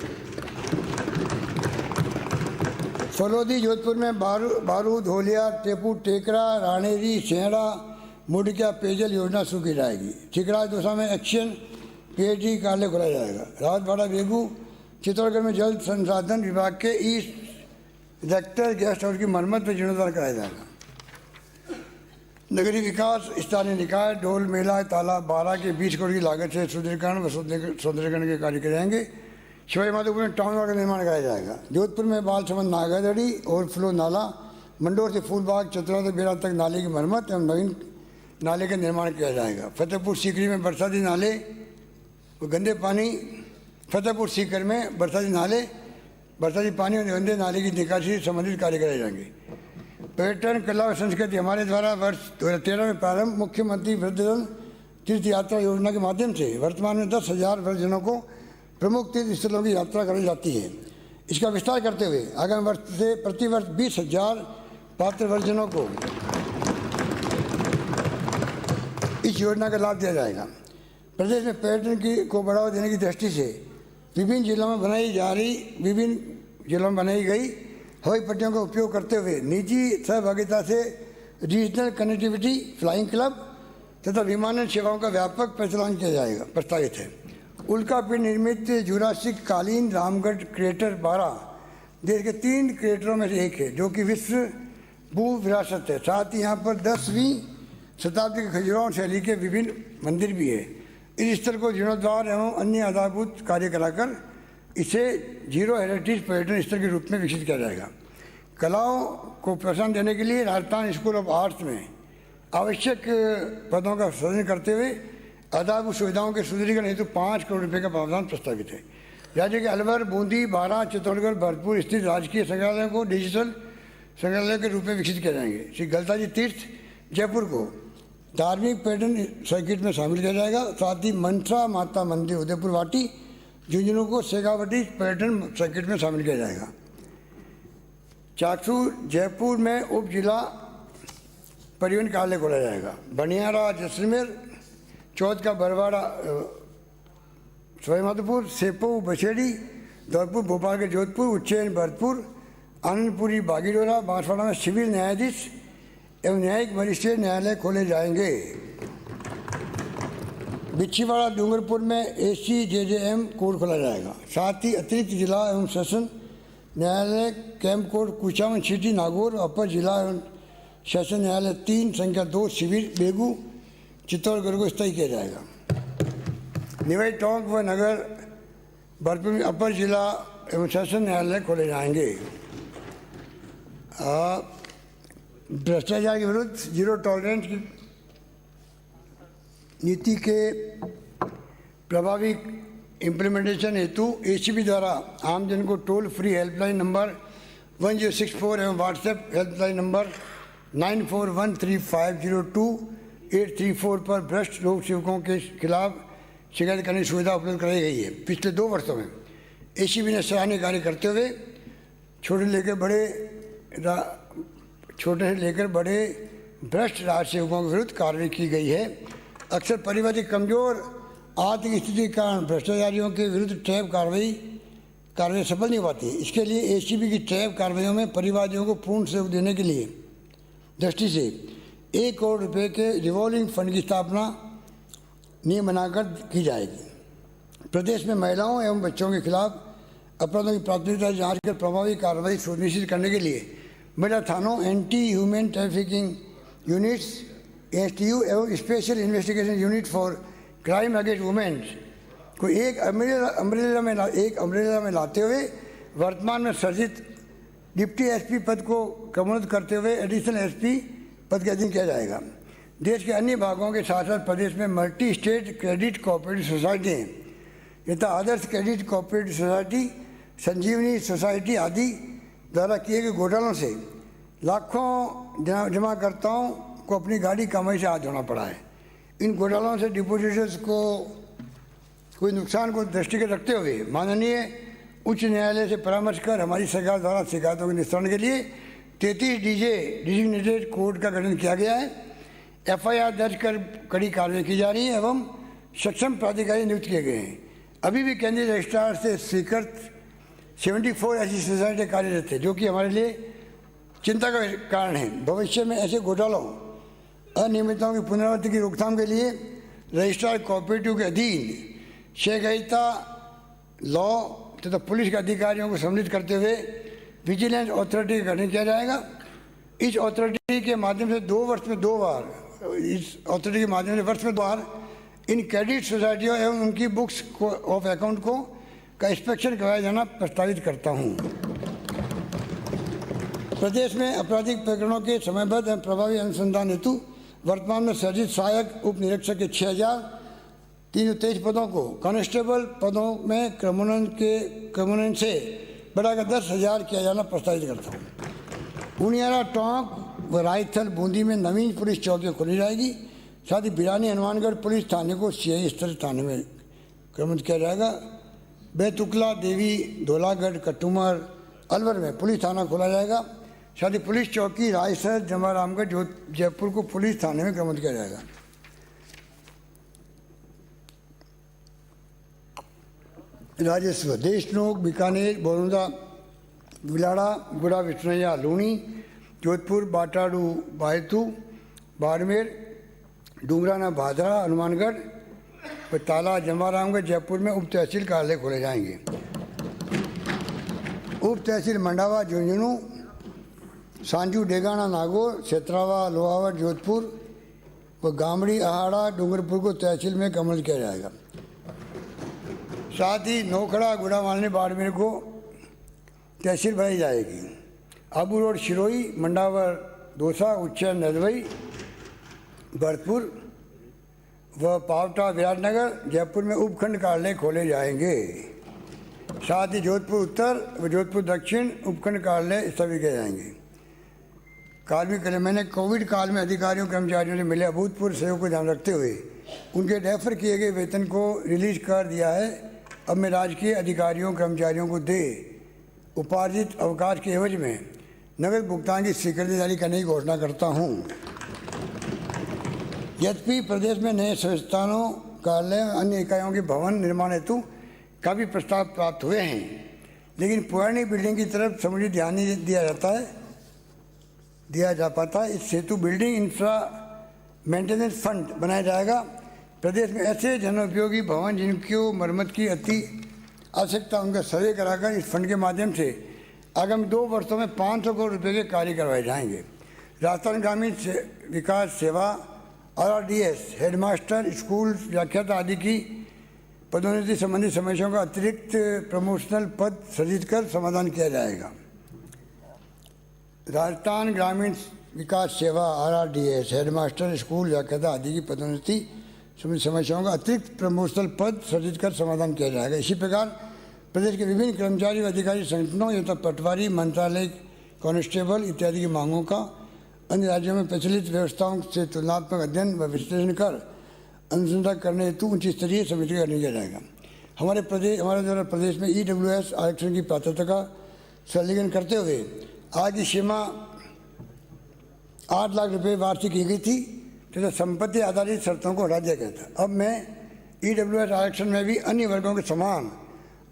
फलोदी जोधपुर में बारूद, होलिया, टेपू, टेकरा, राणेरी, सेहड़ा, मुडकिया पेयजल योजना शुरू की जाएगी। चिकराज दौसा में एक्शन पीएचडी कार्यालय खोला जाएगा। रावतवाड़ा, बेगू, चित्तौड़गढ़ में जल संसाधन विभाग के ईस्ट रेक्टर गेस्ट हाउस की मरम्मत पर जीर्णोद्धार कराया जाएगा। नगरीय विकास स्थानीय निकाय ढोल मेला तालाब 12 के 20 करोड़ की लागत से सुदृढ़ीकरण व सौंदर्यीकरण के कार्य किए जाएंगे। सवाई माधोपुर में टाउन हॉल का निर्माण कराया जाएगा। जोधपुर में बालसमंद नागादड़ी ओवरफ्लो नाला, मंडोर से फूलबाग चतरा से बेरा तक नाले की मरम्मत एवं नवीन नाले का निर्माण किया जाएगा। फतेहपुर सीकरी में बरसाती नाले गंदे पानी फतेहपुर सीकर में बरसाती पानी और गंदे नाले की निकासी से संबंधित कार्य कराए जाएंगे। पर्यटन कला और संस्कृति हमारे द्वारा वर्ष 2013 में प्रारंभ मुख्यमंत्री वृद्धजन तीर्थ यात्रा योजना के माध्यम से वर्तमान में 10,000 वृद्धजनों को प्रमुख तीर्थ स्थलों की यात्रा कराई जाती है। इसका विस्तार करते हुए आगामी वर्ष से प्रतिवर्ष 20,000 पात्र वृद्धजनों को इस योजना का लाभ दिया जाएगा। प्रदेश में पर्यटन को बढ़ावा देने की दृष्टि से विभिन्न जिलों में बनाई गई हवाई पट्टियों का उपयोग करते हुए निजी सहभागिता से रीजनल कनेक्टिविटी फ्लाइंग क्लब तथा विमानन सेवाओं का व्यापक प्रचलन किया जाएगा प्रस्तावित है। उल्कापिंड निर्मित जुरासिक कालीन रामगढ़ क्रेटर 12 देश के 3 क्रेटरों में से एक है जो कि विश्व भू विरासत है। साथ ही यहाँ पर 10वीं शताब्दी के खजुराहो शैली के विभिन्न मंदिर भी है। इस स्थल को जीर्णोद्धार एवं अन्य आधारभूत कार्य कराकर इसे जीरो हेरिटेज पर्यटन स्थल के रूप में विकसित किया जाएगा। कलाओं को प्रोत्साहन देने के लिए राजस्थान स्कूल ऑफ आर्ट्स में आवश्यक पदों का सृजन करते हुए आधारभूत सुविधाओं के सुदृढ़ीकरण हेतु 5 करोड़ रुपये का प्रावधान प्रस्तावित है। राज्य के अलवर, बूंदी, बारां, चित्तौड़गढ़, भरतपुर स्थित राजकीय संग्रहालयों को डिजिटल संग्रहालय के रूप में विकसित किया जाएंगे। श्री गलताजी तीर्थ जयपुर को धार्मिक पर्यटन सर्किट में शामिल किया जाएगा। साथ ही मनसा माता मंदिर उदयपुर वाटी झुंझुनू को शेखावटी पर्यटन सर्किट में शामिल किया जाएगा। चाकसू जयपुर में उप जिला परिवहन कार्यालय खोला जाएगा। बनियारा जैसलमेर, चौथ का बरवाड़ा सवाई माधोपुर, सेपो बछेड़ी, धौलपुर भोपाल के जोधपुर, उज्जैन भरतपुर, आनंदपुरी बागीडोरा, बांसवाड़ा में सिविल न्यायाधीश एवं न्यायिक मजिस्ट्रेट न्यायालय खोले जाएंगे। बिच्छीवाड़ा डूंगरपुर में ACJJM कोर्ट खोला जाएगा। साथ ही अतिरिक्त जिला एवं सेशन न्यायालय camp court Kuchaman city Nagaur, अपर जिला एवं सेशन न्यायालय 3 संख्या 2 शिविर बेगू चित्तौड़गढ़ को स्थायी किया जाएगा। निवाई टोंक व नगर भरतपुर में अपर जिला एवं सेशन न्यायालय खोले जाएंगे। भ्रष्टाचार के विरुद्ध जीरो टॉलरेंस की नीति के प्रभावी इम्प्लीमेंटेशन हेतु ACB द्वारा आमजन को टोल फ्री हेल्पलाइन नंबर 1064 एवं व्हाट्सएप हेल्पलाइन नंबर 9413502834 पर भ्रष्ट लोक सेवकों के खिलाफ शिकायत करने की सुविधा उपलब्ध कराई गई है। पिछले 2 वर्षों में ACB ने सराहनीय कार्य करते हुए छोटे से लेकर बड़े भ्रष्ट राजसेवकों के विरुद्ध कार्रवाई की गई है। अक्सर परिवार की कमजोर आर्थिक स्थिति के कारण भ्रष्टाचारियों के विरुद्ध ट्रैप कार्रवाई सफल नहीं पाती। इसके लिए ACB की ट्रैप कार्रवाइयों में परिवादियों को पूर्ण सहयोग देने के लिए दृष्टि से 1 करोड़ रुपये के रिवॉल्विंग फंड की स्थापना नियम बनाकर की जाएगी। प्रदेश में महिलाओं एवं बच्चों के खिलाफ अपराधों की प्राथमिकता जांच कर प्रभावी कार्रवाई सुनिश्चित करने के लिए महिला थानों, anti human trafficking units STU एवं special investigation unit for crime against womens को एक अम्ब्रेला में लाते हुए वर्तमान में सर्जित डिप्टी SP पद को क्रमोन्नत करते हुए एडिशनल SP पद के अधीन किया जाएगा। देश के अन्य भागों के साथ साथ प्रदेश में multi state credit cooperative society यथा आदर्श क्रेडिट कोऑपरेटिव सोसाइटी, संजीवनी सोसाइटी आदि द्वारा किए गए घोटालों से लाखों जमाकर्ताओं को अपनी गाड़ी कमाई से हाथ धोना पड़ा है। इन घोटालों से डिपोजिटर्स को कोई नुकसान को दृष्टिगत रखते हुए माननीय उच्च न्यायालय से परामर्श कर हमारी सरकार द्वारा शिकायतों के निस्तारण के लिए 33 डिजिग्नेटेड कोर्ट का गठन किया गया है। FIR दर्ज कर कड़ी कार्रवाई की जा रही है एवं सक्षम प्राधिकारी नियुक्त किए गए हैं। अभी भी केंद्रीय रजिस्ट्रार से स्वीकृत 74 ऐसी सोसाइटी कार्यरत थे, जो कि हमारे लिए चिंता का कारण है। भविष्य में ऐसे घोटालों, अनियमितताओं की पुनरावृत्ति की रोकथाम के लिए रजिस्ट्रार कोऑपरेटिव के अधीन सहकारिता लॉ तथा पुलिस के अधिकारियों को सम्मिलित करते हुए विजिलेंस अथॉरिटी का गठन किया जाएगा। इस अथॉरिटी के माध्यम से 2 वर्ष में 2 बार, इस अथॉरिटी के माध्यम से वर्ष में 2 बार इन क्रेडिट सोसाइटियों एवं उनकी बुक्स ऑफ अकाउंट को का इंस्पेक्शन कराया जाना प्रस्तावित करता हूँ। प्रदेश में आपराधिक प्रकरणों के समयबद्ध एवं प्रभावी अनुसंधान हेतु वर्तमान में सृजित सहायक उप निरीक्षक के 6,323 पदों को कांस्टेबल पदों में क्रमोन्नयन से बढ़ाकर 10,000 किया जाना प्रस्तावित करता हूँ। उनियारा, टोंक व रायथल, बूंदी में नवीन पुलिस चौकी खोली जाएगी। साथ ही बिरानी हनुमानगढ़ पुलिस थाने को CI स्तर थाने में क्रमबद्ध किया जाएगा। बेतुकला, देवी, धोलागढ़, कटुमर, अलवर में पुलिस थाना खोला जाएगा। साथ ही पुलिस चौकी रायसर, जमारामगढ़, जयपुर को पुलिस थाने में क्रमबद्ध किया जाएगा। राजस्व देशनोक, बीकानेर, बोरमुदा, बिलाड़ा, गुड़ा विष्णैया, लूणी, जोधपुर, बाटाड़ू, बायतू, बाड़मेर, डूंगराना, भादरा, हनुमानगढ़, ताला, जमारामगढ़, जयपुर में उप तहसील कार्यालय खोले जाएंगे। उप तहसील मंडावा, झुंझुनू, सांजू, डेगाना, नागौर, सेतरावा, लोहावट, जोधपुर व गामड़ी, आहाड़ा, डूंगरपुर को तहसील में कमल किया जाएगा। साथ ही नोखड़ा, गुड़ा मालनी, बाड़मेर को तहसील बनाई जाएगी। आबू रोड, शिरोई, मंडावर, दौसा, उच्चैर, नलवई, भरतपुर व पावटा, विराटनगर, जयपुर में उपखंड कार्यालय खोले जाएंगे। साथ ही जोधपुर उत्तर व जोधपुर दक्षिण उपखंड कार्यालय स्थापित किए जाएंगे। कार्मिक कल्याण, मैंने कोविड काल में अधिकारियों कर्मचारियों से मिले अभूतपूर्व सहयोग को ध्यान रखते हुए उनके रेफर किए गए वेतन को रिलीज कर दिया है। अब मैं राजकीय अधिकारियों कर्मचारियों को दे उपार्जित अवकाश के एवज में नगद भुगतान की स्वीकृति जारी करने की घोषणा करता हूँ। यद्यपि प्रदेश में नए संस्थानों, कार्यालय, अन्य इकाइयों के भवन निर्माण हेतु काफ़ी प्रस्ताव प्राप्त हुए हैं, लेकिन पुरानी बिल्डिंग की तरफ समुचित ध्यान नहीं दिया जा पाता। इस हेतु बिल्डिंग इंफ्रा मेंटेनेंस फंड बनाया जाएगा। प्रदेश में ऐसे जनोपयोगी भवन जिनकी मरम्मत की अति आवश्यकता, उनका सर्वे कराकर इस फंड के माध्यम से आगामी 2 वर्षों में 500 करोड़ रुपये के कार्य करवाए जाएंगे। राजस्थान ग्रामीण विकास सेवा RRDS, हेडमास्टर, स्कूल व्याख्याता आदि की पदोन्नति संबंधी समस्याओं का अतिरिक्त प्रमोशनल पद सृजित कर समाधान किया जाएगा। राजस्थान ग्रामीण विकास सेवा RRDS, हेडमास्टर, स्कूल व्याख्याता आदि की पदोन्नति संबंधी समस्याओं का अतिरिक्त प्रमोशनल पद सृजित कर समाधान किया जाएगा। इसी प्रकार प्रदेश के विभिन्न कर्मचारी व अधिकारी संगठनों यथा पटवारी, मंत्रालय, कांस्टेबल इत्यादि की मांगों का अन्य राज्यों में प्रचलित व्यवस्थाओं से तुलनात्मक अध्ययन व विश्लेषण कर अनुसंधान करने हेतु उच्च स्तरीय समिति का गठन किया जाएगा। हमारे द्वारा प्रदेश में EWS आरक्षण की पात्रता का सरलीकरण करते हुए आज की सीमा 8 लाख रुपये वार्षिक की गई थी तथा संपत्ति आधारित शर्तों को हटा दिया गया था। अब मैं EWS आरक्षण में भी अन्य वर्गों के समान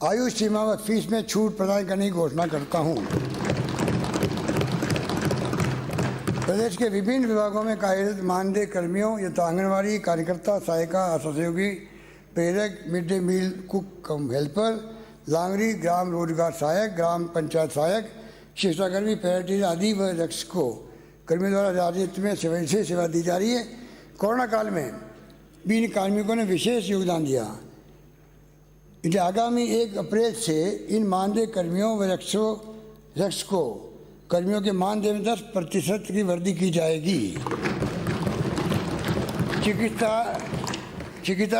आयु सीमा व फीस में छूट प्रदान करने की घोषणा करता हूँ। प्रदेश के विभिन्न विभागों में कार्यरत मानदेय कर्मियों यथा आंगनबाड़ी कार्यकर्ता, सहायिका, सहयोगी, प्रेरक, मिड डे मील कुक कम हेल्पर, लांगरी, ग्राम रोजगार सहायक, ग्राम पंचायत सहायक, शिक्षाकर्मी, पैराटीज आदि व रक्षकों कर्मियों द्वारा राजस्व में सेवा दी जा रही है। कोरोना काल में भी इन कार्मिकों ने विशेष योगदान दिया। इसलिए आगामी 1 अप्रैल से इन मानदेय कर्मियों व रक्षकों कर्मियों के मानदेय में 10% की वृद्धि की जाएगी। चिकित्सा,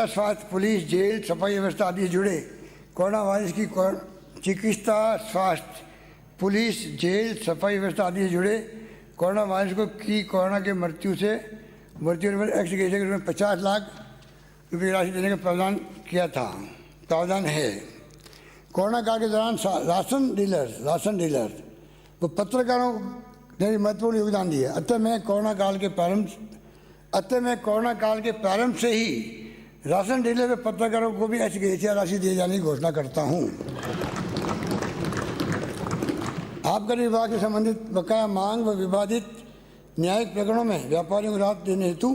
स्वास्थ्य, पुलिस, जेल, सफाई व्यवस्था आदि से जुड़े कोरोना वायरस की चिकित्सा, स्वास्थ्य, पुलिस, जेल, सफाई व्यवस्था आदि से जुड़े कोरोना वायरस कोरोना के मृत्यु एक्स के रूप में 50 लाख रुपये राशि देने का प्रावधान है। कोरोना काल के दौरान राशन डीलर वो पत्रकारों ने महत्वपूर्ण योगदान दिया। अतः मैं कोरोना काल के प्रारंभ से ही राशन डीलर व पत्रकारों को भी एहतियाती राशि दिए जाने की घोषणा करता हूँ। आबकारी विभाग से संबंधित बकाया मांग व विवादित न्यायिक प्रकरणों में व्यापारियों को राहत देने हेतु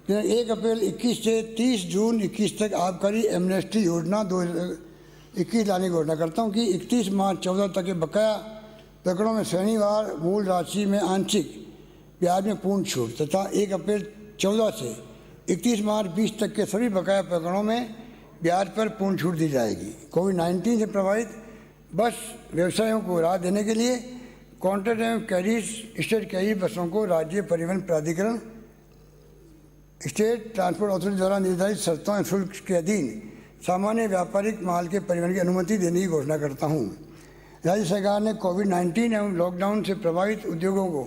1 अप्रैल 21 से 30 जून 21 तक आबकारी एमनेस्टी योजना 2021 लाने की घोषणा करता हूँ कि 31 मार्च 14 तक के बकाया प्रकरणों में शनिवार मूल राशि में आंशिक ब्याज में पूर्ण छूट तथा 1 अप्रैल 14 से 31 मार्च 20 तक के सभी बकाया प्रकरणों में ब्याज पर पूर्ण छूट दी जाएगी। कोविड-19 से प्रभावित बस व्यवसायों को राहत देने के लिए कॉन्ट्रैक्ट एवं कैरिज स्टेट कैरिज बसों को राज्य परिवहन प्राधिकरण स्टेट ट्रांसपोर्ट अथॉरिटी द्वारा निर्धारित शर्तों एवं शुल्क के अधीन सामान्य व्यापारिक माल के परिवहन की अनुमति देने की घोषणा करता हूँ। राज्य सरकार ने कोविड-19 एवं लॉकडाउन से प्रभावित उद्योगों को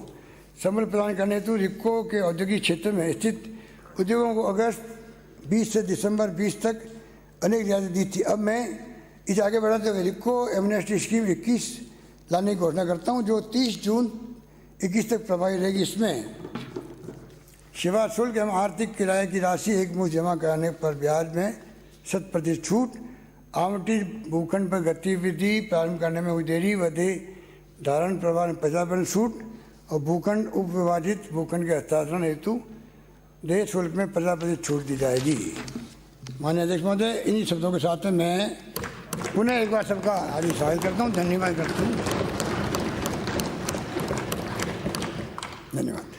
संबल प्रदान करने हेतु रिक्को के औद्योगिक क्षेत्र में स्थित उद्योगों को अगस्त 20 से दिसंबर 20 तक अनेक रियायतें दी थी। अब मैं इसे आगे बढ़ाते हुए रिक्को एमनेस्टी स्कीम 21 लाने की घोषणा करता हूँ जो 30 जून 21 तक प्रभावी रहेगी। इसमें सेवा शुल्क एवं आर्थिक किराए की राशि एकमुश्त जमा कराने पर ब्याज में 100% छूट, आवंटित भूखंड पर गतिविधि प्रारंभ करने में हुई देरी व दे धारण प्रभाव में 50% छूट और भूखंड उपविभाजित भूखंड के हस्तांतरण हेतु देय शुल्क में 50% छूट दी जाएगी। माननीय अध्यक्ष महोदय, इन्हीं शब्दों के साथ में मैं पुनः एक बार सबका हार्दिक स्वागत करता हूँ, धन्यवाद करता हूँ। धन्यवाद।